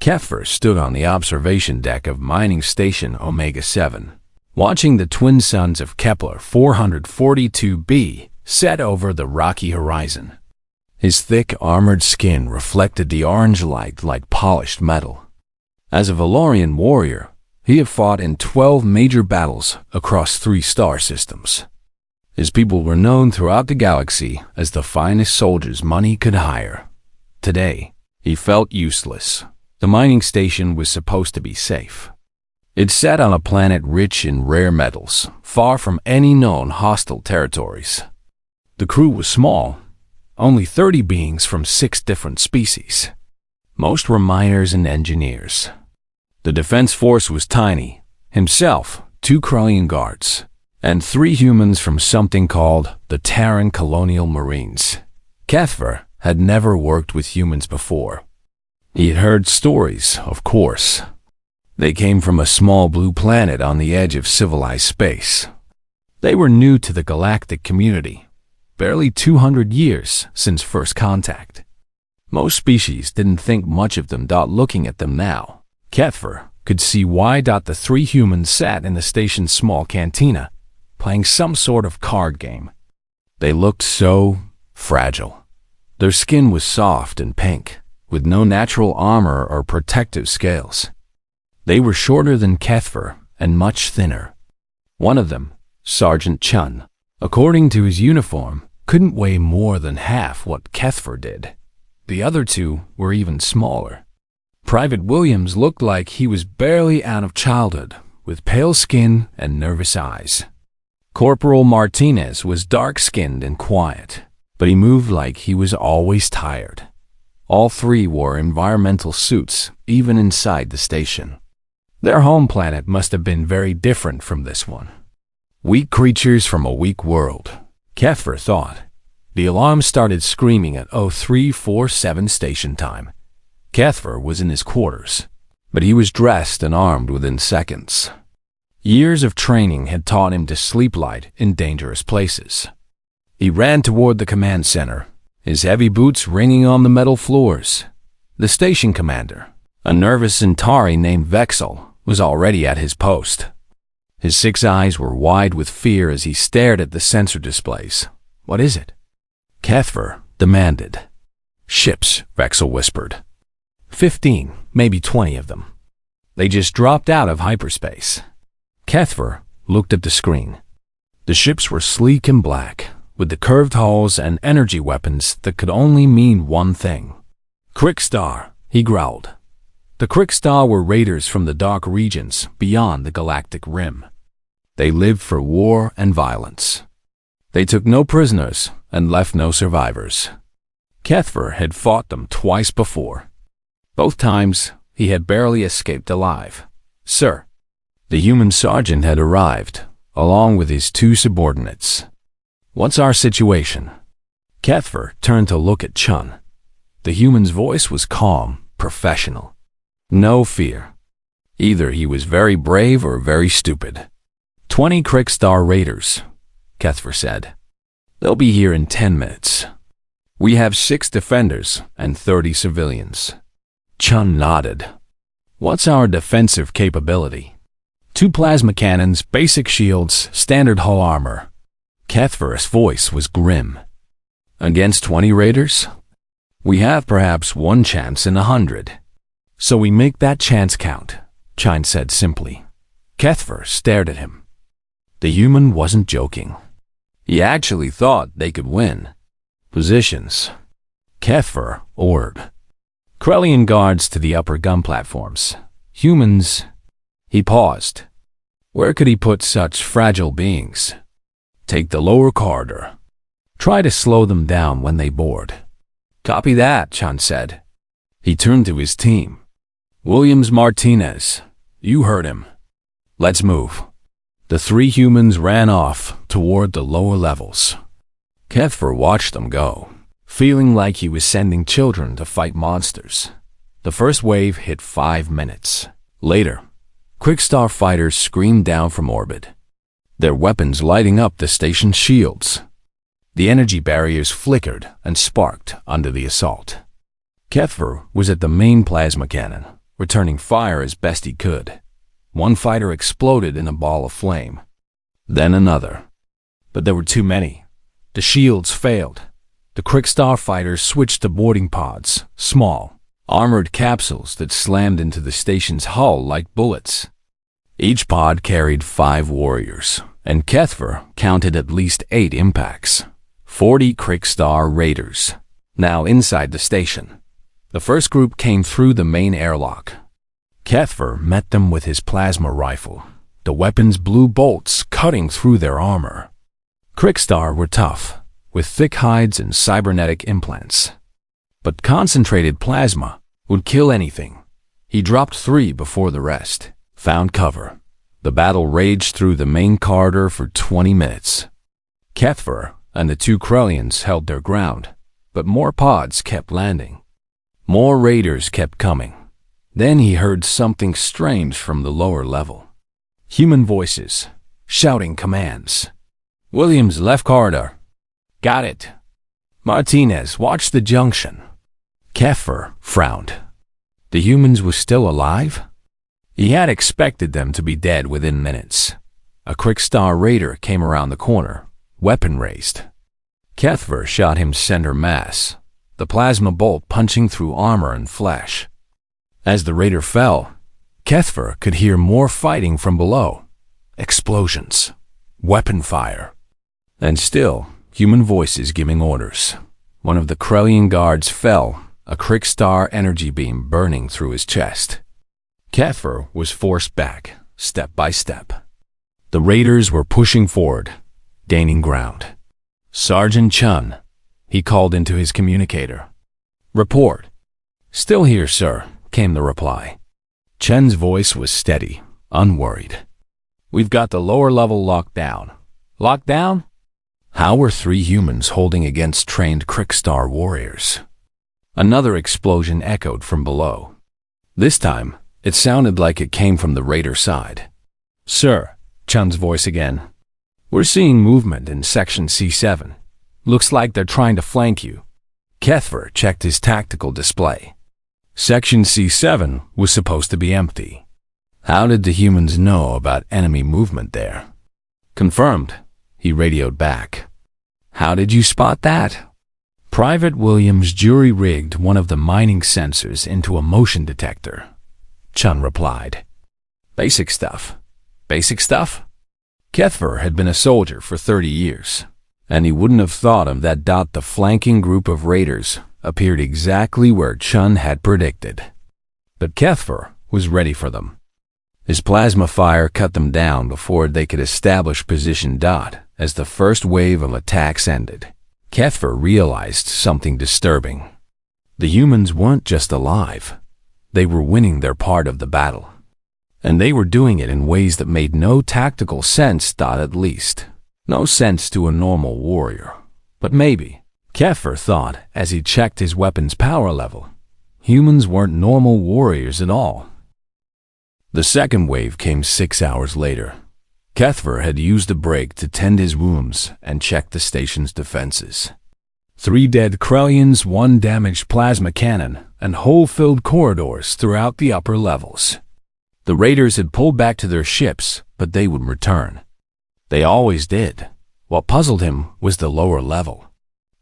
Kepler stood on the observation deck of mining station Omega-7, watching the twin suns of Kepler 442b set over the rocky horizon. His thick, armored skin reflected the orange light like polished metal. As a Valorian warrior, he had fought in 12 major battles across 3 star systems. His people were known throughout the galaxy as the finest soldiers money could hire. Today, he felt useless. The mining station was supposed to be safe. It sat on a planet rich in rare metals, far from any known hostile territories. The crew was small, only 30 beings from 6 different species. Most were miners and engineers. The defense force was tiny, himself, 2 Krellian guards, and 3 humans from something called the Terran Colonial Marines. Kepler had never worked with humans before. He had heard stories, of course. They came from a small blue planet on the edge of civilized space. They were new to the galactic community, barely 200 years since first contact. Most species didn't think much of them. Looking at them now, Kepler could see why. The 3 humans sat in the station's small cantina, playing some sort of card game. They looked so fragile. Their skin was soft and pink, with no natural armor or protective scales. They were shorter than Kepler and much thinner. One of them, Sergeant Chun, according to his uniform, couldn't weigh more than half what Kepler did. The other 2 were even smaller. Private Williams looked like he was barely out of childhood, with pale skin and nervous eyes. Corporal Martinez was dark-skinned and quiet, but he moved like he was always tired. All 3 wore environmental suits, even inside the station. Their home planet must have been very different from this one. Weak creatures from a weak world, Kepler thought. The alarm started screaming at 0347 station time. Kepler was in his quarters, but he was dressed and armed within seconds. Years of training had taught him to sleep light in dangerous places. He ran toward the command center, his heavy boots ringing on the metal floors. The station commander, a nervous Centauri named Vexel, was already at his post. His 6 eyes were wide with fear as he stared at the sensor displays. "What is it?" Kepler demanded. "Ships," Vexel whispered. 15, maybe 20 of them. They just dropped out of hyperspace. Kepler looked at the screen. The ships were sleek and black, with the curved hulls and energy weapons that could only mean one thing. "Krikstar," he growled. The Krikstar were raiders from the dark regions beyond the galactic rim. They lived for war and violence. They took no prisoners and left no survivors. Kepler had fought them twice before. Both times, he had barely escaped alive. "Sir." The human sergeant had arrived, along with his 2 subordinates. "What's our situation?" Kepler turned to look at Chun. The human's voice was calm, professional. No fear. Either he was very brave or very stupid. 20 Krikstar raiders, Kepler said. "They'll be here in 10 minutes. We have 6 defenders and 30 civilians." Chun nodded. "What's our defensive capability?" 2 plasma cannons, basic shields, standard hull armor. Kepler's voice was grim. "Against 20 raiders? We have perhaps 1 chance in 100. So we make that chance count," Chun said simply. Kepler stared at him. The human wasn't joking. He actually thought they could win. "Positions," Kepler ordered. "Krellian guards to the upper gun platforms. Humans." He paused. Where could he put such fragile beings? "Take the lower corridor. Try to slow them down when they board." "Copy that," Chun said. He turned to his team. "Williams Martinez, you heard him. Let's move." The 3 humans ran off toward the lower levels. Kepler watched them go, feeling like he was sending children to fight monsters. The first wave hit 5 minutes. Later, Krikstar fighters screamed down from orbit, their weapons lighting up the station's shields. The energy barriers flickered and sparked under the assault. Kepler was at the main plasma cannon, returning fire as best he could. One fighter exploded in a ball of flame. Then another. But there were too many. The shields failed. The Krigstar fighters switched to boarding pods, small, armored capsules that slammed into the station's hull like bullets. Each pod carried 5 warriors, and Kethver counted at least 8 impacts. 40 Krigstar raiders, now inside the station. The first group came through the main airlock. Kethver met them with his plasma rifle, the weapon's blue bolts cutting through their armor. Krigstar were tough, with thick hides and cybernetic implants. But concentrated plasma would kill anything. He dropped 3 before the rest, found cover. The battle raged through the main corridor for 20 minutes. Kethver and the 2 Krellians held their ground, but more pods kept landing. More raiders kept coming. Then he heard something strange from the lower level. Human voices, shouting commands. Williams, left corridor. Got it. Martinez, watch the junction. Kethver frowned. The humans were still alive? He had expected them to be dead within minutes. A Krigstar raider came around the corner, weapon raised. Kethver shot him center mass, the plasma bolt punching through armor and flesh. As the raider fell, Kethver could hear more fighting from below. Explosions, weapon fire, and still human voices giving orders. One of the Krellian guards fell, a Krigstar energy beam burning through his chest. Kethver was forced back, step by step. The raiders were pushing forward, gaining ground. Sergeant Chun, he called into his communicator. Report. Still here, sir, came the reply. Chen's voice was steady, unworried. We've got the lower level locked down. Locked down? How were 3 humans holding against trained Krigstar warriors? Another explosion echoed from below. This time, it sounded like it came from the raider side. Sir, Chun's voice again. We're seeing movement in Section C7. Looks like they're trying to flank you. Kethver checked his tactical display. Section C7 was supposed to be empty. How did the humans know about enemy movement there? Confirmed, he radioed back. How did you spot that? Private Williams jury-rigged one of the mining sensors into a motion detector, Chun replied. Basic stuff. Basic stuff? Kethver had been a soldier for 30 years, and he wouldn't have thought of that. The flanking group of raiders appeared exactly where Chun had predicted. But Kethver was ready for them. His plasma fire cut them down before they could establish position. As the first wave of attacks ended, Kethver realized something disturbing. The humans weren't just alive. They were winning their part of the battle. And they were doing it in ways that made no tactical sense. At least, no sense to a normal warrior. But maybe, Kethver thought as he checked his weapon's power level, humans weren't normal warriors at all. The second wave came 6 hours later. Kethver had used a break to tend his wounds and check the station's defenses. 3 dead Krellians, 1 damaged plasma cannon, and hole-filled corridors throughout the upper levels. The raiders had pulled back to their ships, but they would return. They always did. What puzzled him was the lower level.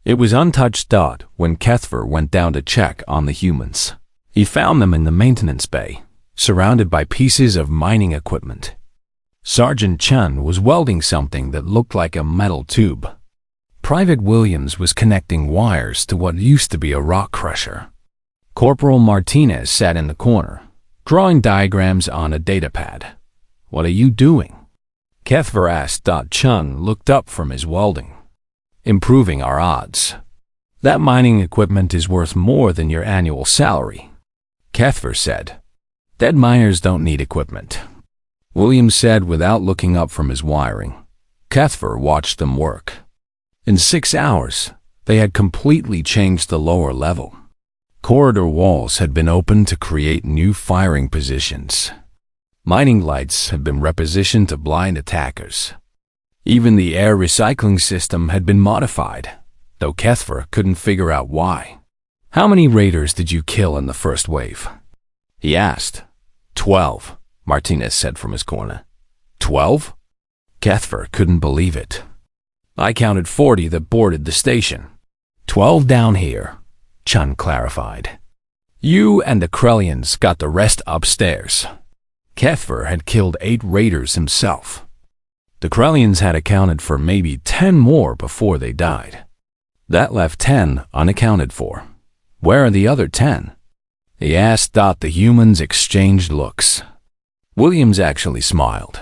It was untouched. When Kethver went down to check on the humans, he found them in the maintenance bay, surrounded by pieces of mining equipment. Sergeant Chun was welding something that looked like a metal tube. Private Williams was connecting wires to what used to be a rock crusher. Corporal Martinez sat in the corner, drawing diagrams on a datapad. What are you doing? Kethver asked. Chun looked up from his welding. Improving our odds. That mining equipment is worth more than your annual salary, Kethver said. Dead miners don't need equipment, Williams said without looking up from his wiring. Kethver watched them work. In 6 hours, they had completely changed the lower level. Corridor walls had been opened to create new firing positions. Mining lights had been repositioned to blind attackers. Even the air recycling system had been modified, though Kethver couldn't figure out why. How many raiders did you kill in the first wave? he asked. 12, Martinez said from his corner. 12? Kethver couldn't believe it. I counted 40 that boarded the station. 12 down here, Chun clarified. You and the Krellians got the rest upstairs. Kethver had killed 8 raiders himself. The Krellians had accounted for maybe 10 more before they died. That left 10 unaccounted for. Where are the other 10? He asked. The humans exchanged looks. Williams actually smiled.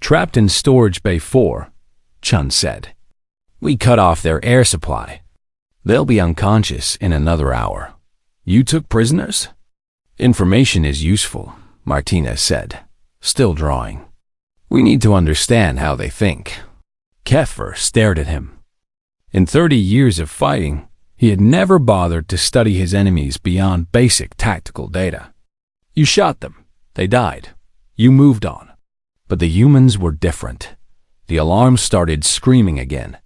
Trapped in Storage Bay 4, Chun said. We cut off their air supply. They'll be unconscious in another hour. You took prisoners? Information is useful, Martinez said, still drawing. We need to understand how they think. Kethver stared at him. In 30 years of fighting, he had never bothered to study his enemies beyond basic tactical data. You shot them. They died. You moved on. But the humans were different. The alarm started screaming again.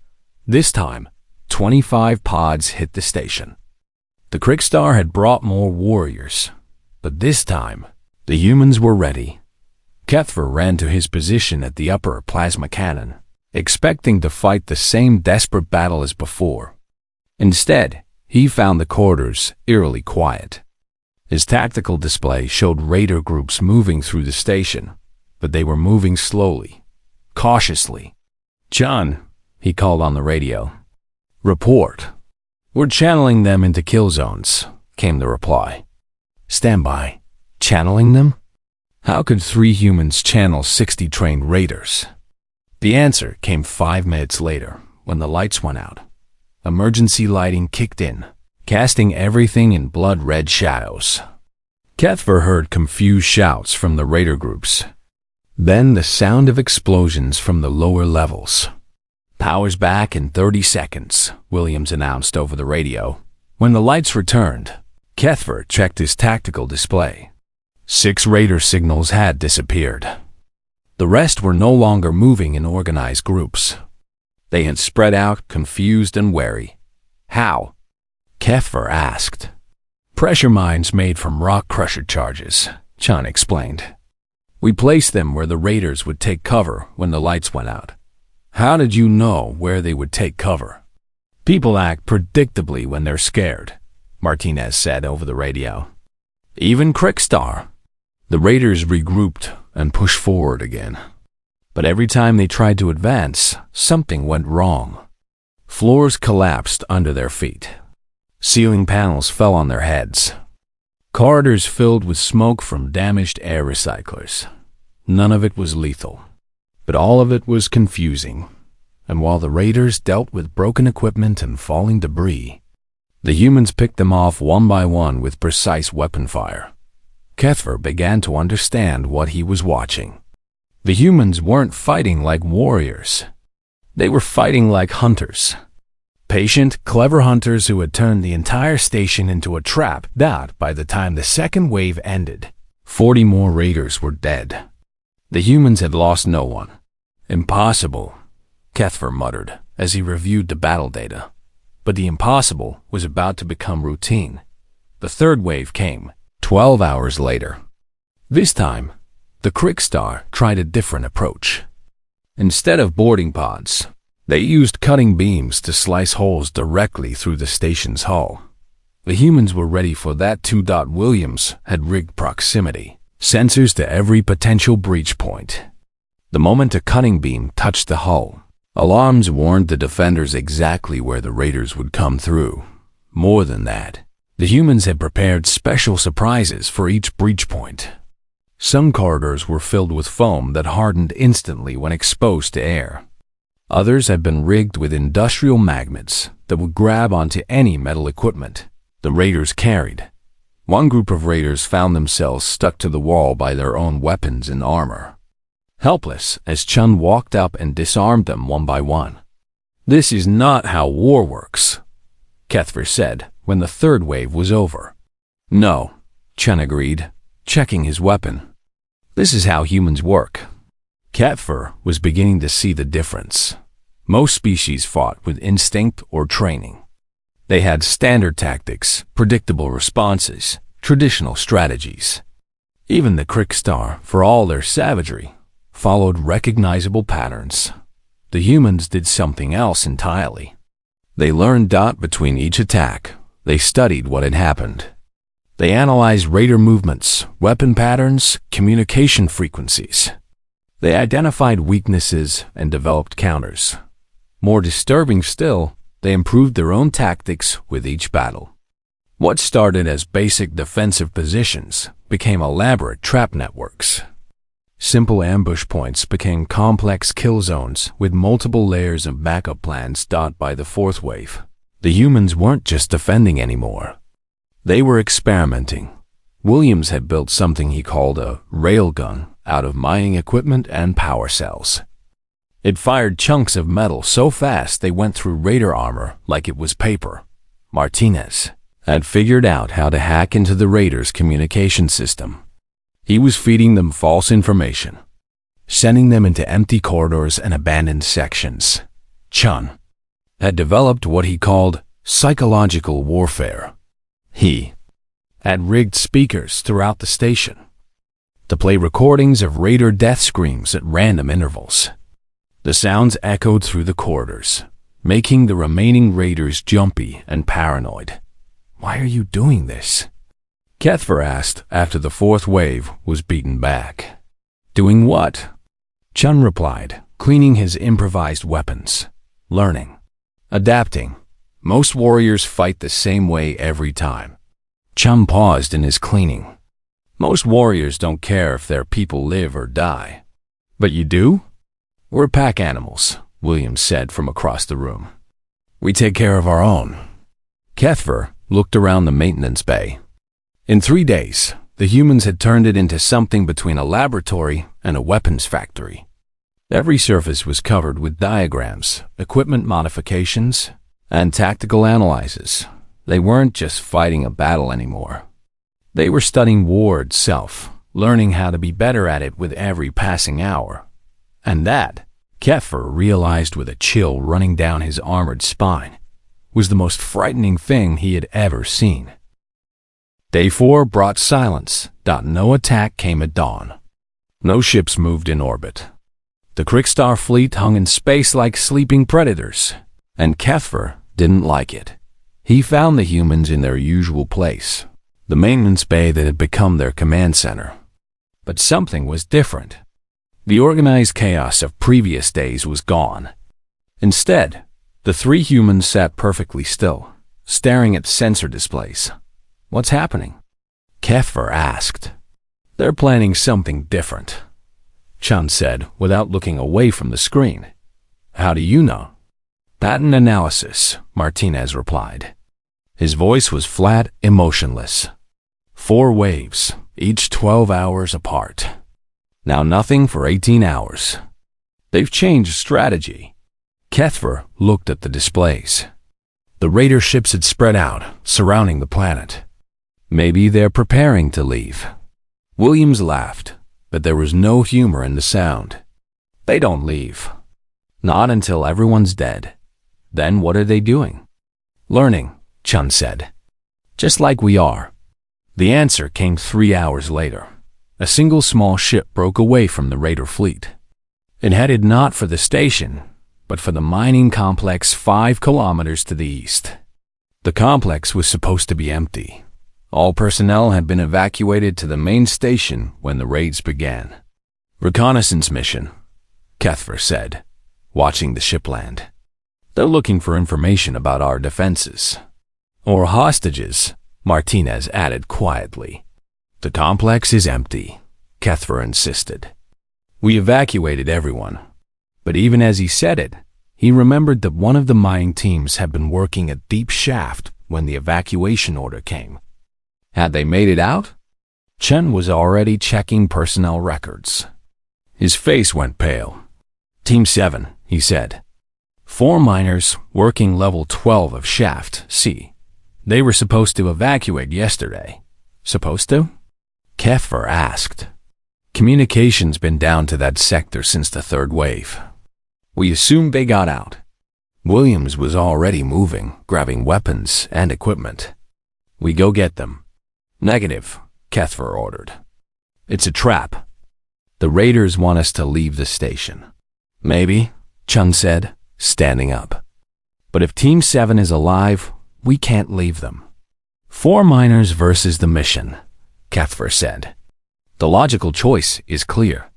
This time, 25 pods hit the station. The Krigstar had brought more warriors, but this time, the humans were ready. Kethver ran to his position at the upper plasma cannon, expecting to fight the same desperate battle as before. Instead, he found the corridors eerily quiet. His tactical display showed raider groups moving through the station, but they were moving slowly, cautiously. Chun, he called on the radio. Report. We're channeling them into kill zones, came the reply. Stand by. Channeling them? How could 3 humans channel 60 trained raiders? The answer came 5 minutes later, when the lights went out. Emergency lighting kicked in, casting everything in blood-red shadows. Kethver heard confused shouts from the raider groups. Then the sound of explosions from the lower levels. Power's back in 30 seconds, Williams announced over the radio. When the lights returned, Kethver checked his tactical display. 6 raider signals had disappeared. The rest were no longer moving in organized groups. They had spread out, confused and wary. How? Kethver asked. Pressure mines made from rock crusher charges, Chun explained. We placed them where the raiders would take cover when the lights went out. How did you know where they would take cover? People act predictably when they're scared, Martinez said over the radio. Even Krigstar. The raiders regrouped and pushed forward again. But every time they tried to advance, something went wrong. Floors collapsed under their feet. Ceiling panels fell on their heads. Corridors filled with smoke from damaged air recyclers. None of it was lethal, but all of it was confusing. And while the raiders dealt with broken equipment and falling debris, the humans picked them off one by one with precise weapon fire. Kethver began to understand what he was watching. The humans weren't fighting like warriors. They were fighting like hunters. Patient, clever hunters who had turned the entire station into a trap that, by the time the second wave ended, 40 more raiders were dead. The humans had lost no one. Impossible, Kethver muttered as he reviewed the battle data. But the impossible was about to become routine. The third wave came, 12 hours later. This time, the Krigstar tried a different approach. Instead of boarding pods, they used cutting beams to slice holes directly through the station's hull. The humans were ready for that too. Williams had rigged proximity, sensors to every potential breach point. The moment a cutting beam touched the hull, alarms warned the defenders exactly where the raiders would come through. More than that, the humans had prepared special surprises for each breach point. Some corridors were filled with foam that hardened instantly when exposed to air. Others had been rigged with industrial magnets that would grab onto any metal equipment the raiders carried. One group of raiders found themselves stuck to the wall by their own weapons and armor, helpless as Chun walked up and disarmed them one by one. This is not how war works, Kethver said when the third wave was over. No, Chun agreed, checking his weapon. This is how humans work. Kethver was beginning to see the difference. Most species fought with instinct or training. They had standard tactics, predictable responses, traditional strategies. Even the Krikstar, for all their savagery, followed recognizable patterns. The humans did something else entirely. They learned between each attack. They studied what had happened. They analyzed raider movements, weapon patterns, communication frequencies. They identified weaknesses and developed counters. More disturbing still, they improved their own tactics with each battle. What started as basic defensive positions became elaborate trap networks. Simple ambush points became complex kill zones with multiple layers of backup plans by the fourth wave. The humans weren't just defending anymore. They were experimenting. Williams had built something he called a railgun out of mining equipment and power cells. It fired chunks of metal so fast they went through raider armor like it was paper. Martinez had figured out how to hack into the raiders' communication system. He was feeding them false information, sending them into empty corridors and abandoned sections. Chun had developed what he called psychological warfare. He had rigged speakers throughout the station to play recordings of raider death screams at random intervals. The sounds echoed through the corridors, making the remaining raiders jumpy and paranoid. "Why are you doing this?" Kethver asked after the fourth wave was beaten back. "Doing what?" Chun replied, cleaning his improvised weapons. "Learning. Adapting. Most warriors fight the same way every time." Chun paused in his cleaning. "Most warriors don't care if their people live or die." "But you do?" "We're pack animals," Williams said from across the room. "We take care of our own." Kethver looked around the maintenance bay. In 3 days, the humans had turned it into something between a laboratory and a weapons factory. Every surface was covered with diagrams, equipment modifications, and tactical analyses. They weren't just fighting a battle anymore. They were studying war itself, learning how to be better at it with every passing hour. And that, Kethver realized with a chill running down his armored spine, was the most frightening thing he had ever seen. Day 4 brought silence. No attack came at dawn. No ships moved in orbit. The Krikstar fleet hung in space like sleeping predators, and Kethver didn't like it. He found the humans in their usual place, the maintenance bay that had become their command center. But something was different. The organized chaos of previous days was gone. Instead, the 3 humans sat perfectly still, staring at sensor displays. "What's happening?" Kethver asked. "They're planning something different," Chun said without looking away from the screen. "How do you know?" "Pattern analysis," Martinez replied. His voice was flat, emotionless. 4 waves, each 12 hours apart. Now nothing for 18 hours. They've changed strategy. Kethver looked at the displays. The raider ships had spread out, surrounding the planet. Maybe they're preparing to leave. Williams laughed, but there was no humor in the sound. "They don't leave. Not until everyone's dead. Then what are they doing?" "Learning," Chun said. "Just like we are." The answer came 3 hours later. A single small ship broke away from the raider fleet. It headed not for the station, but for the mining complex 5 kilometers to the east. The complex was supposed to be empty. All personnel had been evacuated to the main station when the raids began. "Reconnaissance mission," Kethver said, watching the ship land. "They're looking for information about our defenses." "Or hostages," Martinez added quietly. "The complex is empty," Kethver insisted. "We evacuated everyone." But even as he said it, he remembered that one of the mining teams had been working a deep shaft when the evacuation order came. Had they made it out? Chen was already checking personnel records. His face went pale. "Team 7, he said. 4 miners working level 12 of shaft C. They were supposed to evacuate yesterday." "Supposed to?" Kethver asked. "Communication's been down to that sector since the 3rd wave. We assumed they got out." Williams was already moving, grabbing weapons and equipment. "We go get them." "Negative," Kethver ordered. It's a trap. The raiders want us to leave the station. Maybe, Chun said, standing up. But if Team 7 is alive, we can't leave them. 4 miners versus the mission, Cathver said. The logical choice is clear.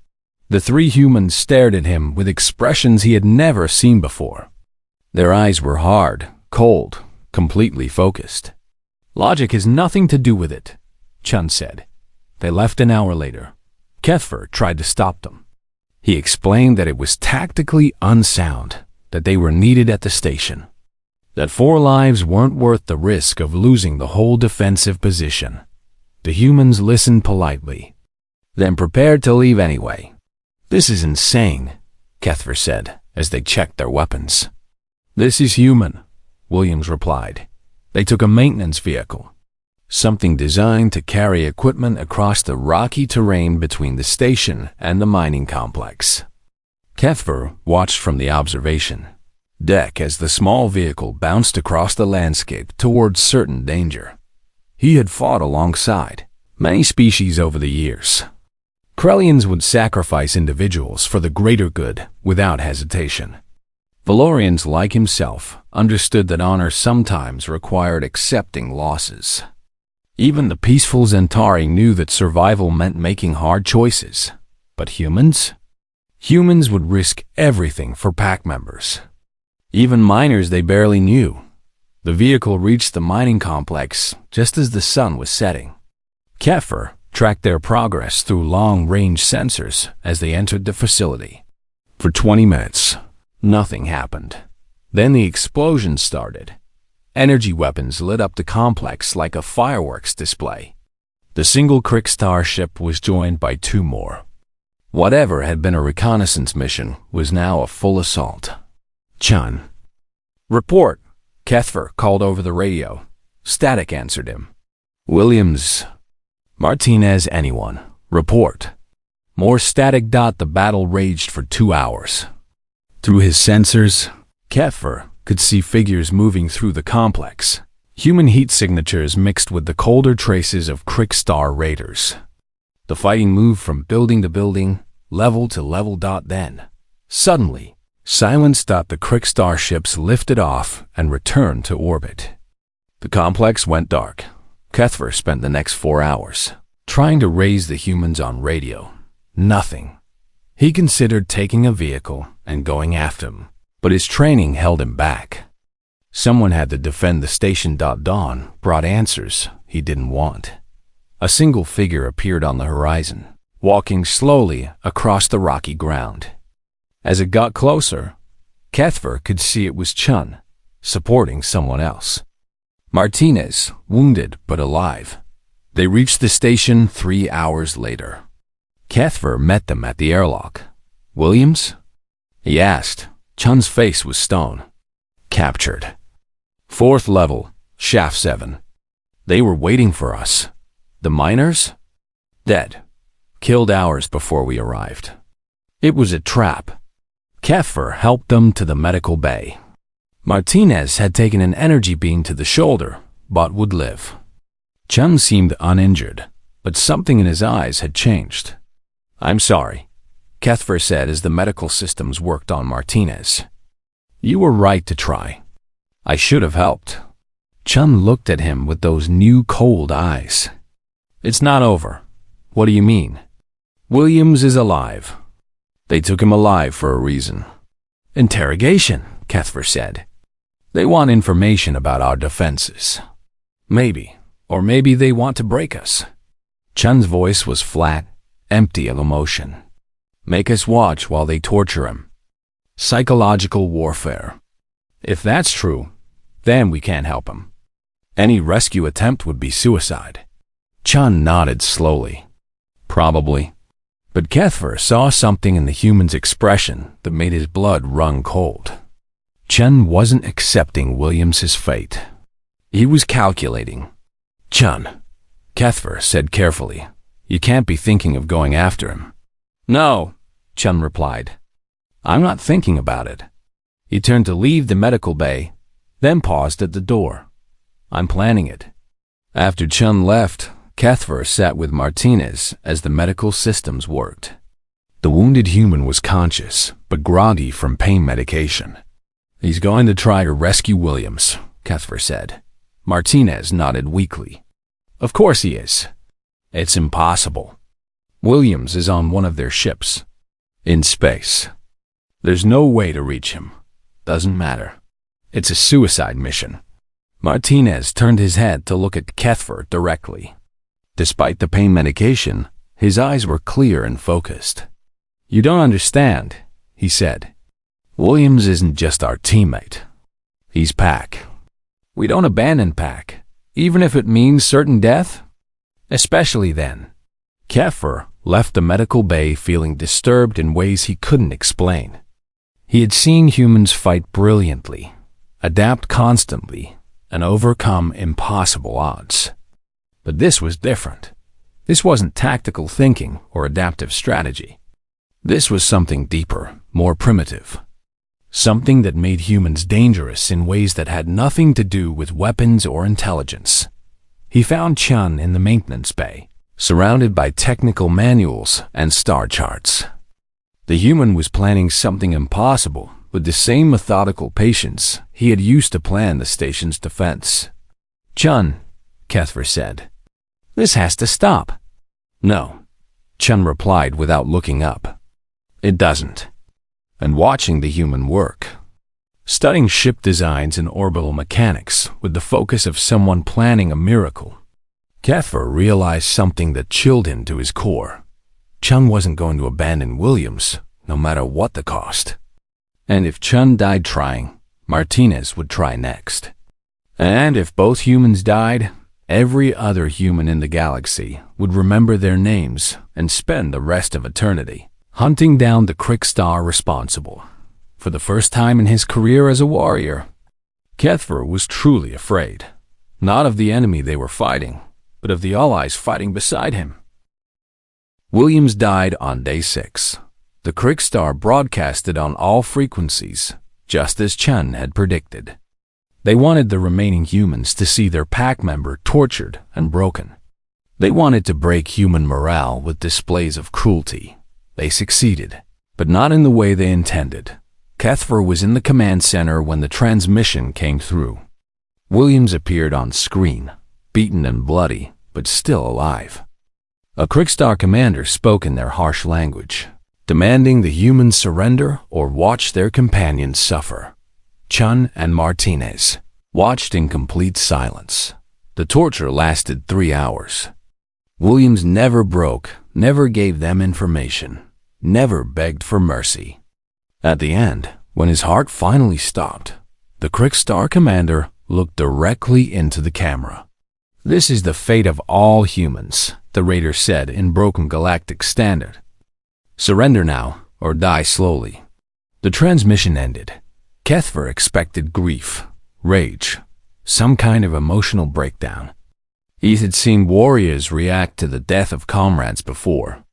The 3 humans stared at him with expressions he had never seen before. Their eyes were hard, cold, completely focused. Logic has nothing to do with it, Chun said. They left an hour later. Cathver tried to stop them. He explained that it was tactically unsound, that they were needed at the station, that 4 lives weren't worth the risk of losing the whole defensive position. The humans listened politely, then prepared to leave anyway. This is insane, Cathver said, as they checked their weapons. This is human, Williams replied. They took a maintenance vehicle, something designed to carry equipment across the rocky terrain between the station and the mining complex. Cathver watched from the observation deck as the small vehicle bounced across the landscape towards certain danger. He had fought alongside many species over the years. Krellians would sacrifice individuals for the greater good without hesitation. Valorians, like himself, understood that honor sometimes required accepting losses. Even the peaceful Zentari knew that survival meant making hard choices. But humans? Humans would risk everything for pack members. Even miners they barely knew. The vehicle reached the mining complex just as the sun was setting. Cathver tracked their progress through long-range sensors as they entered the facility. For 20 minutes, nothing happened. Then the explosion started. Energy weapons lit up the complex like a fireworks display. The single Krikstar ship was joined by 2 more. Whatever had been a reconnaissance mission was now a full assault. Chun. Report, Cathver called over the radio. Static answered him. Williams. Martinez, anyone. Report. More static. The battle raged for 2 hours. Through his sensors, Cathver could see figures moving through the complex. Human heat signatures mixed with the colder traces of Krikstar raiders. The fighting moved from building to building, level to level. Then, suddenly, silence. The Krikstar ships lifted off and returned to orbit. The complex went dark. Cathver spent the next 4 hours trying to raise the humans on radio. Nothing. He considered taking a vehicle and going after them, but his training held him back. Someone had to defend the station. Dawn brought answers he didn't want. A single figure appeared on the horizon, walking slowly across the rocky ground. As it got closer, Cathver could see it was Chun, supporting someone else. Martinez, wounded but alive. They reached the station 3 hours later. Cathver met them at the airlock. Williams? He asked. Chun's face was stone. Captured. 4th level, Shaft 7. They were waiting for us. The miners? Dead. Killed hours before we arrived. It was a trap. Cathver helped them to the medical bay. Martinez had taken an energy beam to the shoulder, but would live. Chun seemed uninjured, but something in his eyes had changed. I'm sorry, Cathver said as the medical systems worked on Martinez. You were right to try. I should have helped. Chun looked at him with those new cold eyes. It's not over. What do you mean? Williams is alive. They took him alive for a reason. Interrogation, Cathver said. They want information about our defenses. Maybe, or maybe they want to break us. Chun's voice was flat, empty of emotion. Make us watch while they torture him. Psychological warfare. If that's true, then we can't help him. Any rescue attempt would be suicide. Chun nodded slowly. Probably. But Cathver saw something in the human's expression that made his blood run cold. Chun wasn't accepting Williams's fate. He was calculating. Chun, Cathver said carefully, you can't be thinking of going after him. No, Chun replied. I'm not thinking about it. He turned to leave the medical bay, then paused at the door. I'm planning it. After Chun left, Cuthbert sat with Martinez as the medical systems worked. The wounded human was conscious, but groggy from pain medication. "He's going to try to rescue Williams," Cuthbert said. Martinez nodded weakly. "Of course he is. It's impossible. Williams is on one of their ships. In space. There's no way to reach him. Doesn't matter. It's a suicide mission." Martinez turned his head to look at Cuthbert directly. Despite the pain medication, his eyes were clear and focused. "You don't understand," he said. "Williams isn't just our teammate. He's Pac. We don't abandon Pac, even if it means certain death. Especially then." Cuthbert left the medical bay feeling disturbed in ways he couldn't explain. He had seen humans fight brilliantly, adapt constantly, and overcome impossible odds. But this was different. This wasn't tactical thinking or adaptive strategy. This was something deeper, more primitive. Something that made humans dangerous in ways that had nothing to do with weapons or intelligence. He found Chun in the maintenance bay, surrounded by technical manuals and star charts. The human was planning something impossible with the same methodical patience he had used to plan the station's defense. "Chun," Cuthbert said, "this has to stop." "No," Chun replied without looking up. "It doesn't." And watching the human work, studying ship designs and orbital mechanics with the focus of someone planning a miracle, Cuthbert realized something that chilled him to his core. Chun wasn't going to abandon Williams, no matter what the cost. And if Chun died trying, Martinez would try next. And if both humans died, every other human in the galaxy would remember their names and spend the rest of eternity hunting down the Krikstar responsible. For the first time in his career as a warrior, Cuthbert was truly afraid, not of the enemy they were fighting, but of the allies fighting beside him. Williams died on day 6. The Krikstar broadcasted on all frequencies, just as Chun had predicted. They wanted the remaining humans to see their pack member tortured and broken. They wanted to break human morale with displays of cruelty. They succeeded, but not in the way they intended. Cuthbert was in the command center when the transmission came through. Williams appeared on screen, beaten and bloody, but still alive. A Krikstar commander spoke in their harsh language, demanding the humans surrender or watch their companions suffer. Chun and Martinez watched in complete silence. The torture lasted 3 hours. Williams never broke, never gave them information, never begged for mercy. At the end, when his heart finally stopped, the Krikstar commander looked directly into the camera. "This is the fate of all humans," the raider said in broken galactic standard. "Surrender now, or die slowly." The transmission ended. Cuthbert expected grief, rage, some kind of emotional breakdown. He had seen warriors react to the death of comrades before.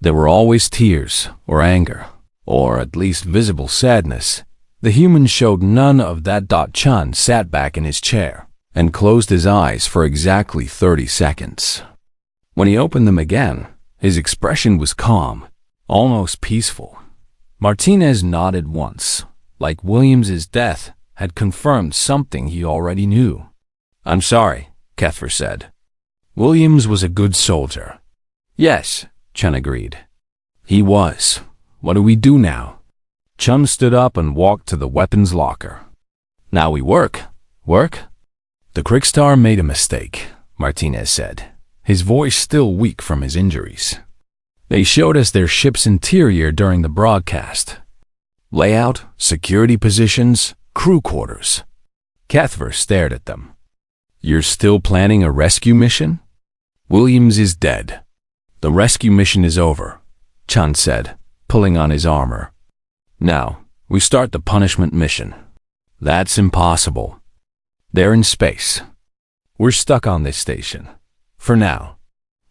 There were always tears, or anger, or at least visible sadness. The human showed none of that. Chun sat back in his chair and closed his eyes for exactly 30 seconds. When he opened them again, his expression was calm, almost peaceful. Martinez nodded once, like Williams's death had confirmed something he already knew. "I'm sorry," Cuthbert said. "Williams was a good soldier." "Yes," Chun agreed. "He was. What do we do now?" Chun stood up and walked to the weapons locker. "Now we work. Work?" "The Krikstar made a mistake," Martinez said, his voice still weak from his injuries. "They showed us their ship's interior during the broadcast. Layout, security positions, crew quarters." Cuthbert stared at them. "You're still planning a rescue mission?" "Williams is dead. The rescue mission is over," Chun said, pulling on his armor. "Now, we start the punishment mission." "That's impossible. They're in space. We're stuck on this station. For now."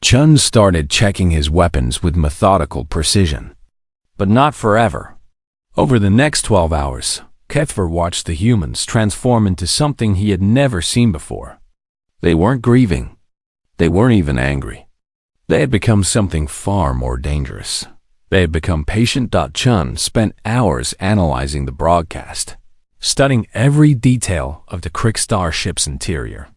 Chun started checking his weapons with methodical precision. But not forever. Over the next 12 hours, Cuthbert watched the humans transform into something he had never seen before. They weren't grieving. They weren't even angry. They had become something far more dangerous. They had become patient. Chun spent hours analyzing the broadcast, studying every detail of the Krikstar ship's interior.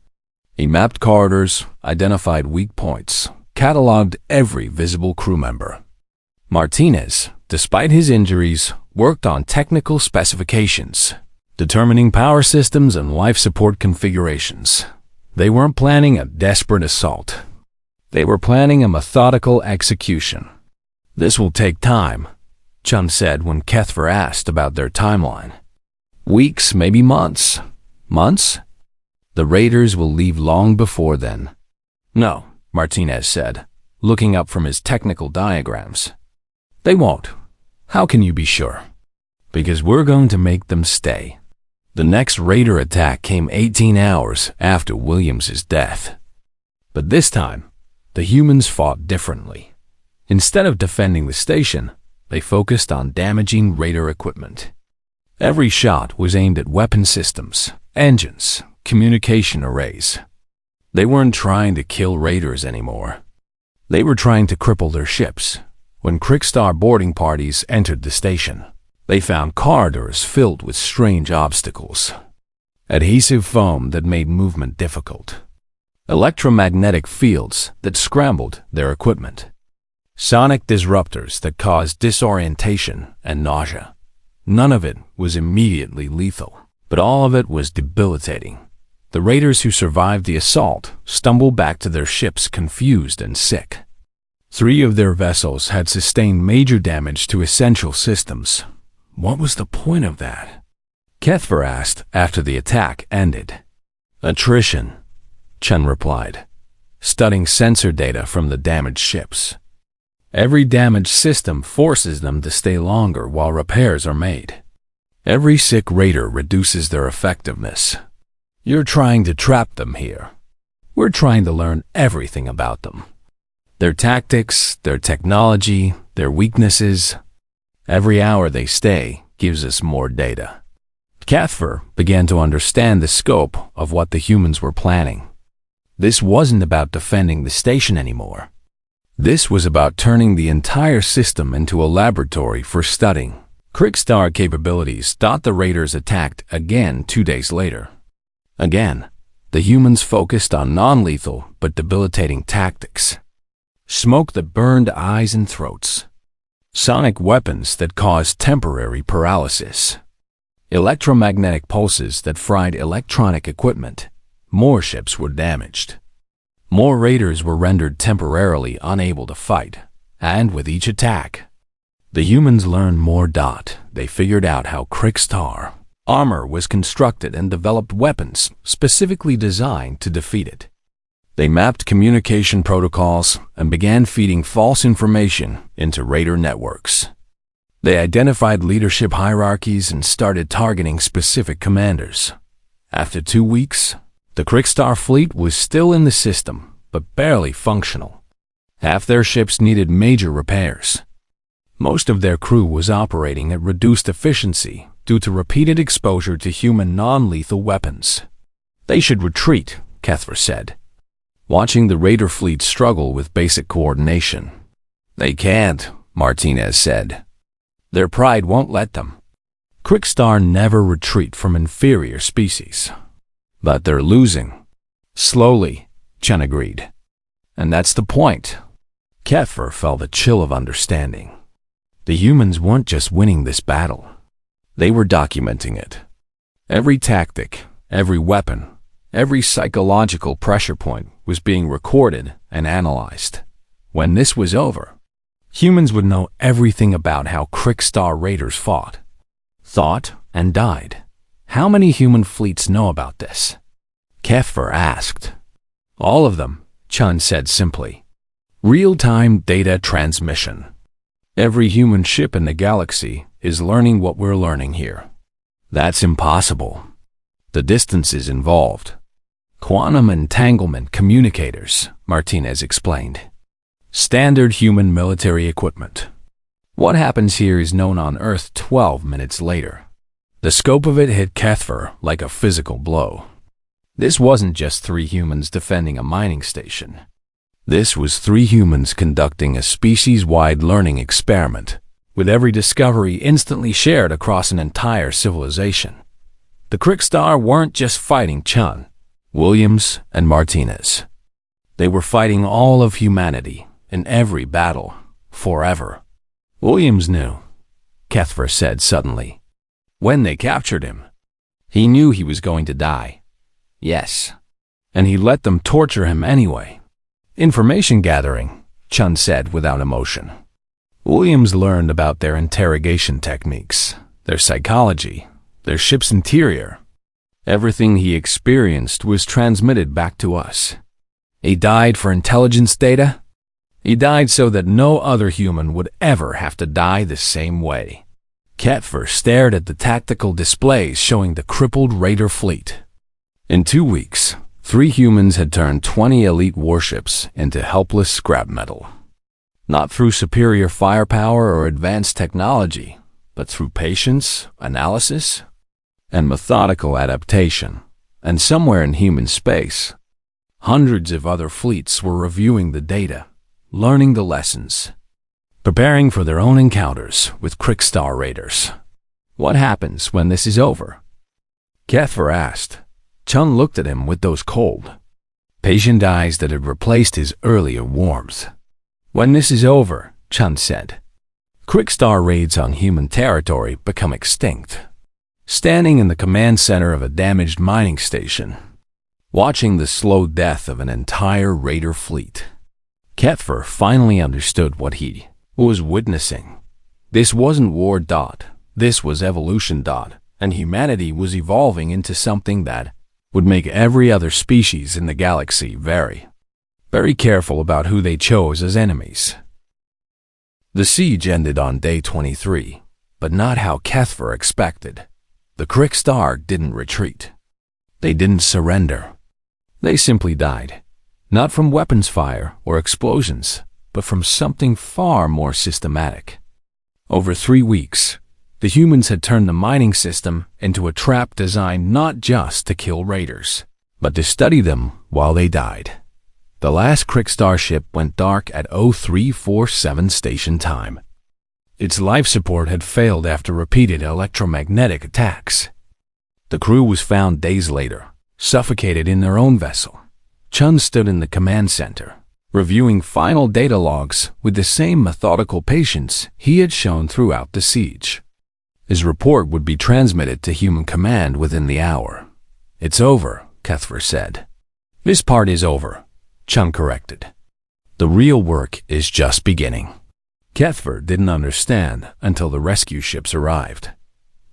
He mapped corridors, identified weak points, cataloged every visible crew member. Martinez, despite his injuries, worked on technical specifications, determining power systems and life support configurations. They weren't planning a desperate assault. They were planning a methodical execution. "This will take time," Chun said when Kethver asked about their timeline. "Weeks, maybe months." "Months? The raiders will leave long before then." "No," Martinez said, looking up from his technical diagrams. "They won't. How can you be sure?" "Because we're going to make them stay." The next raider attack came 18 hours after Williams's death. But this time, the humans fought differently. Instead of defending the station, they focused on damaging raider equipment. Every shot was aimed at weapon systems, engines, communication arrays. They weren't trying to kill raiders anymore. They were trying to cripple their ships. When Krikstar boarding parties entered the station, they found corridors filled with strange obstacles. Adhesive foam that made movement difficult. Electromagnetic fields that scrambled their equipment. Sonic disruptors that caused disorientation and nausea. None of it was immediately lethal, but all of it was debilitating. The raiders who survived the assault stumbled back to their ships confused and sick. 3 of their vessels had sustained major damage to essential systems. What was the point of that? Kethver asked after the attack ended. "Attrition," Chun replied, studying sensor data from the damaged ships. "Every damaged system forces them to stay longer while repairs are made. Every sick raider reduces their effectiveness. You're trying to trap them here. We're trying to learn everything about them. Their tactics, their technology, their weaknesses. Every hour they stay gives us more data." Kethver began to understand the scope of what the humans were planning. This wasn't about defending the station anymore. This was about turning the entire system into a laboratory for studying. Krikstar capabilities. The raiders attacked again 2 days later. Again, the humans focused on non-lethal but debilitating tactics. Smoke that burned eyes and throats. Sonic weapons that caused temporary paralysis. Electromagnetic pulses that fried electronic equipment. More ships were damaged. More raiders were rendered temporarily unable to fight. And with each attack, the humans learned more. They figured out how Krikstar armor was constructed and developed weapons specifically designed to defeat it. They mapped communication protocols and began feeding false information into raider networks. They identified leadership hierarchies and started targeting specific commanders. After 2 weeks, the Krikstar fleet was still in the system, but barely functional. Half their ships needed major repairs. Most of their crew was operating at reduced efficiency due to repeated exposure to human non-lethal weapons. "They should retreat," Kethver said, watching the raider fleet struggle with basic coordination. "They can't," Martinez said. "Their pride won't let them." Krikstar never retreat from inferior species. "But they're losing." "Slowly," Chun agreed. "And that's the point." Kethver felt a chill of understanding. The humans weren't just winning this battle. They were documenting it. Every tactic, every weapon, every psychological pressure point was being recorded and analyzed. When this was over, humans would know everything about how Krikstar raiders fought, thought, and died. "How many human fleets know about this?" Kethver asked. "All of them," Chun said simply. "Real-time data transmission. Every human ship in the galaxy is learning what we're learning here." "That's impossible. The distances involved." "Quantum entanglement communicators," Martinez explained. "Standard human military equipment. What happens here is known on Earth 12 minutes later." The scope of it hit Kethver like a physical blow. This wasn't just 3 humans defending a mining station. This was 3 humans conducting a species-wide learning experiment, with every discovery instantly shared across an entire civilization. The Krikstar weren't just fighting Chun, Williams, and Martinez. They were fighting all of humanity in every battle, forever. Williams knew, Kethver said suddenly. When they captured him, he knew he was going to die. Yes. And he let them torture him anyway. Information gathering, Chun said without emotion. Williams learned about their interrogation techniques, their psychology, their ship's interior. Everything he experienced was transmitted back to us. He died for intelligence data. He died so that no other human would ever have to die the same way. Kethver stared at the tactical displays showing the crippled raider fleet. In 2 weeks, 3 humans had turned 20 elite warships into helpless scrap metal. Not through superior firepower or advanced technology, but through patience, analysis, and methodical adaptation. And somewhere in human space, hundreds of other fleets were reviewing the data, learning the lessons, preparing for their own encounters with Krikstar raiders. What happens when this is over? Kethver asked. Chun looked at him with those cold, patient eyes that had replaced his earlier warmth. When this is over, Chun said, Krikstar raids on human territory become extinct. Standing in the command center of a damaged mining station, watching the slow death of an entire raider fleet, Kethver finally understood what he was witnessing. This wasn't war. This was evolution. And humanity was evolving into something that would make every other species in the galaxy very careful about who they chose as enemies. The siege ended on day 23, but not how Kethver expected. The Krikstar didn't retreat. They didn't surrender. They simply died, not from weapons fire or explosions, but from something far more systematic. Over 3 weeks, the humans had turned the mining system into a trap designed not just to kill raiders, but to study them while they died. The last Krikstar ship went dark at 0347 station time. Its life support had failed after repeated electromagnetic attacks. The crew was found days later, suffocated in their own vessel. Chun stood in the command center, reviewing final data logs with the same methodical patience he had shown throughout the siege. His report would be transmitted to human command within the hour. It's over, Kethver said. This part is over, Chun corrected. The real work is just beginning. Kethver didn't understand until the rescue ships arrived.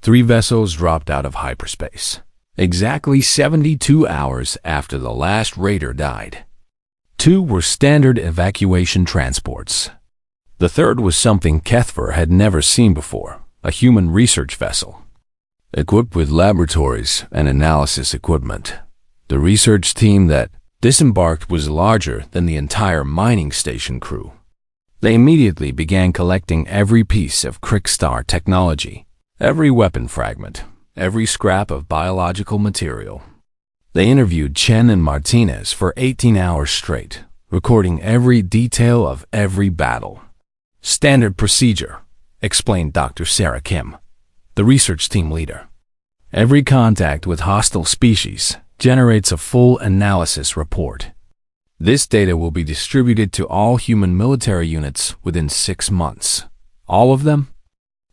3 vessels dropped out of hyperspace, exactly 72 hours after the last raider died. 2 were standard evacuation transports. The third was something Kethver had never seen before, a human research vessel, equipped with laboratories and analysis equipment. The research team that disembarked was larger than the entire mining station crew. They immediately began collecting every piece of Krikstar technology, every weapon fragment, every scrap of biological material. They interviewed Chen and Martinez for 18 hours straight, recording every detail of every battle. Standard procedure, explained Dr. Sarah Kim, the research team leader. Every contact with hostile species generates a full analysis report. This data will be distributed to all human military units within 6 months. All of them?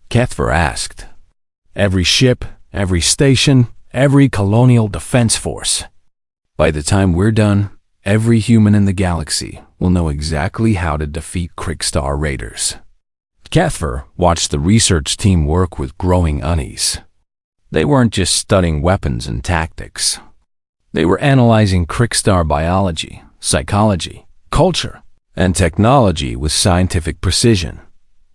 Kethver asked. Every ship, every station, every colonial defense force. By the time we're done, every human in the galaxy will know exactly how to defeat Krikstar raiders. Kethver watched the research team work with growing unease. They weren't just studying weapons and tactics. They were analyzing Krikstar biology, psychology, culture, and technology with scientific precision.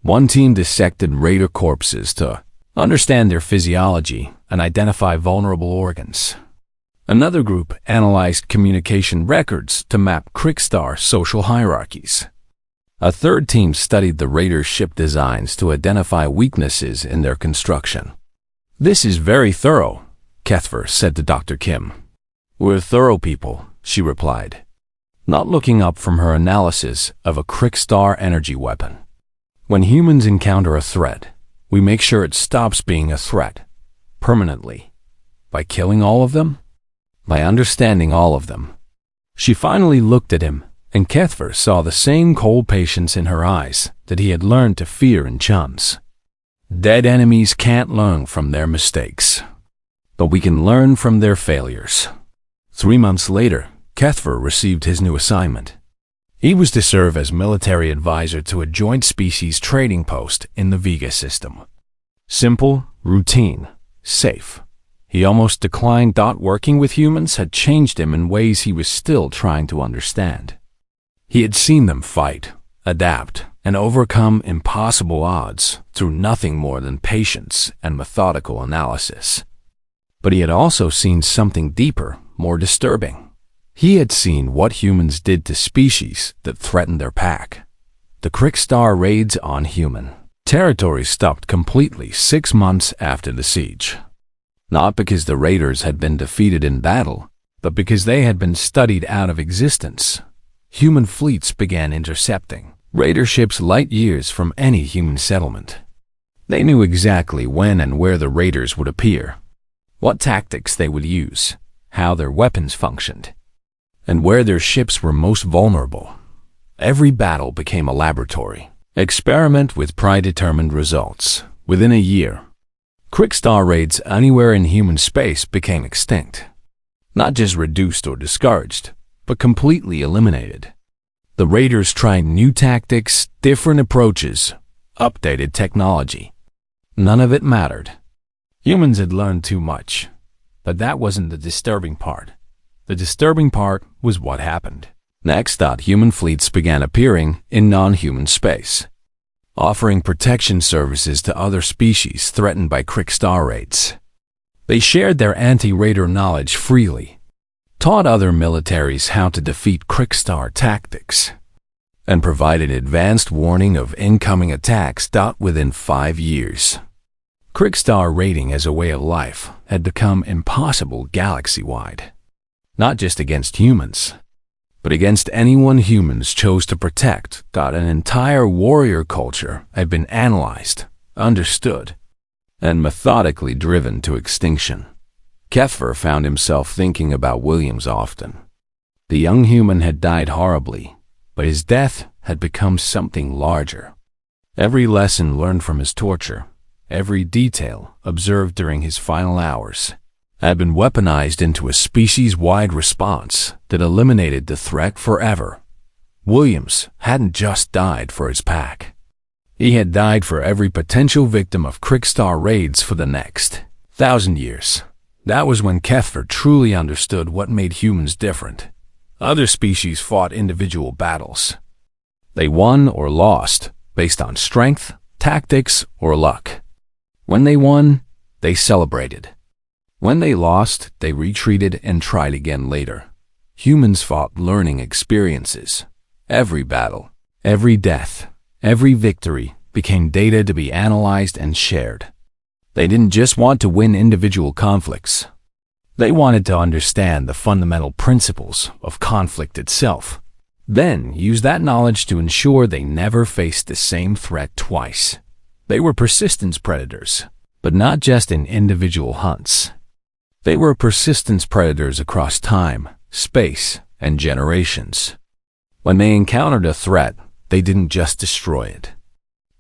One team dissected raider corpses to understand their physiology and identify vulnerable organs. Another group analyzed communication records to map Krikstar social hierarchies. A third team studied the raider ship designs to identify weaknesses in their construction. This is very thorough, Kethver said to Dr. Kim. We're thorough people, she replied. not looking up from her analysis of a Krikstar energy weapon. When humans encounter a threat, we make sure it stops being a threat permanently. By killing all of them? By understanding all of them. She finally looked at him, and Kethver saw the same cold patience in her eyes that he had learned to fear in chums. Dead enemies can't learn from their mistakes, but we can learn from their failures. 3 months later, Kethver received his new assignment. He was to serve as military advisor to a joint species trading post in the Vega system. Simple, routine, safe. He almost declined. Working with humans had changed him in ways he was still trying to understand. He had seen them fight, adapt, and overcome impossible odds through nothing more than patience and methodical analysis. But he had also seen something deeper, more disturbing. He had seen what humans did to species that threatened their pack. The Krikstar raids on human territory stopped completely 6 months after the siege. Not because the raiders had been defeated in battle, but because they had been studied out of existence. Human fleets began intercepting raider ships light years from any human settlement. They knew exactly when and where the raiders would appear, what tactics they would use, how their weapons functioned, and where their ships were most vulnerable. Every battle became a laboratory experiment with predetermined results. Within a year, Krikstar raids anywhere in human space became extinct. Not just reduced or discouraged, but completely eliminated. The raiders tried new tactics, different approaches, updated technology. None of it mattered. Humans had learned too much, but that wasn't the disturbing part. The disturbing part was what happened. Next, human fleets began appearing in non-human space, offering protection services to other species threatened by Krikstar raids. They shared their anti-raider knowledge freely, taught other militaries how to defeat Krikstar tactics, and provided advanced warning of incoming attacks. Within 5 years, Krikstar raiding as a way of life had become impossible galaxy-wide. Not just against humans, but against anyone humans chose to protect. An entire warrior culture had been analyzed, understood, and methodically driven to extinction. Kethver found himself thinking about Williams often. The young human had died horribly, but his death had become something larger. Every lesson learned from his torture, every detail observed during his final hours, had been weaponized into a species-wide response that eliminated the threat forever. Williams hadn't just died for his pack. He had died for every potential victim of Krikstar raids for the next 1,000 years. That was when Kethver truly understood what made humans different. Other species fought individual battles. They won or lost based on strength, tactics, or luck. When they won, they celebrated. When they lost, they retreated and tried again later. Humans fought learning experiences. Every battle, every death, every victory became data to be analyzed and shared. They didn't just want to win individual conflicts. They wanted to understand the fundamental principles of conflict itself, then use that knowledge to ensure they never faced the same threat twice. They were persistence predators, but not just in individual hunts. They were persistence predators across time, space, and generations. When they encountered a threat, they didn't just destroy it.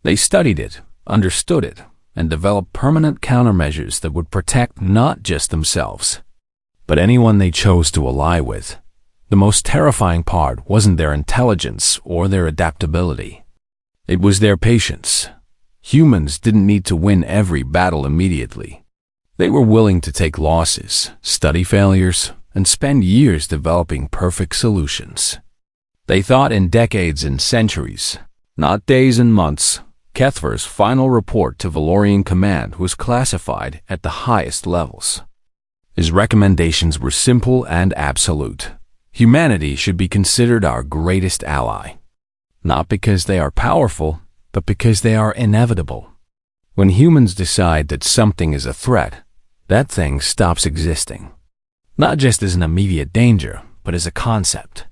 They studied it, understood it, and developed permanent countermeasures that would protect not just themselves, but anyone they chose to ally with. The most terrifying part wasn't their intelligence or their adaptability. It was their patience. Humans didn't need to win every battle immediately. They were willing to take losses, study failures, and spend years developing perfect solutions. They thought in decades and centuries, not days and months. Kethver's final report to Valorian Command was classified at the highest levels. His recommendations were simple and absolute. Humanity should be considered our greatest ally, not because they are powerful, but because they are inevitable. When humans decide that something is a threat, that thing stops existing, not just as an immediate danger, but as a concept.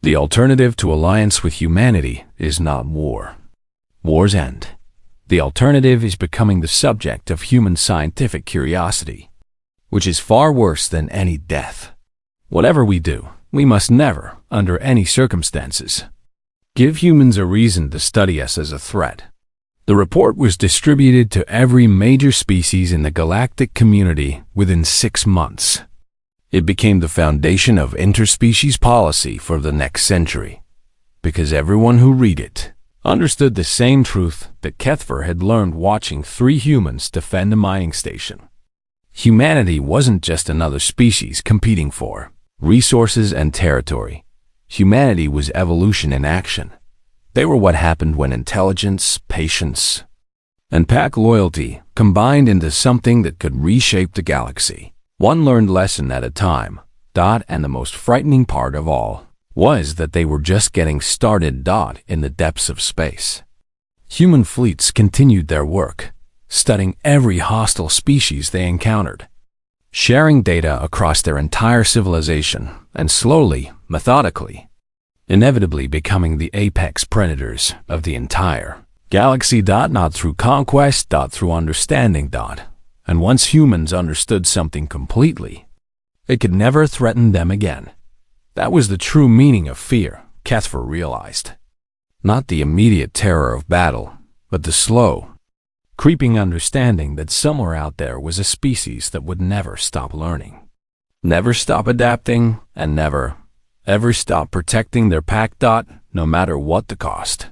The alternative to alliance with humanity is not war. War's end. The alternative is becoming the subject of human scientific curiosity, which is far worse than any death. Whatever we do, we must never, under any circumstances, give humans a reason to study us as a threat. The report was distributed to every major species in the galactic community within 6 months. It became the foundation of interspecies policy for the next century, because everyone who read it understood the same truth that Kethver had learned watching 3 humans defend a mining station. Humanity wasn't just another species competing for resources and territory. Humanity was evolution in action. They were what happened when intelligence, patience, and pack loyalty combined into something that could reshape the galaxy. One learned lesson at a time. And the most frightening part of all was that they were just getting started. In the depths of space. Human fleets continued their work, studying every hostile species they encountered, sharing data across their entire civilization, and slowly, methodically, inevitably becoming the apex predators of the entire galaxy. Not through conquest, through understanding. And once humans understood something completely, it could never threaten them again. That was the true meaning of fear, Kethver realized. Not the immediate terror of battle, but the slow, creeping understanding that somewhere out there was a species that would never stop learning, never stop adapting, and never, ever stop protecting their pack. No matter what the cost.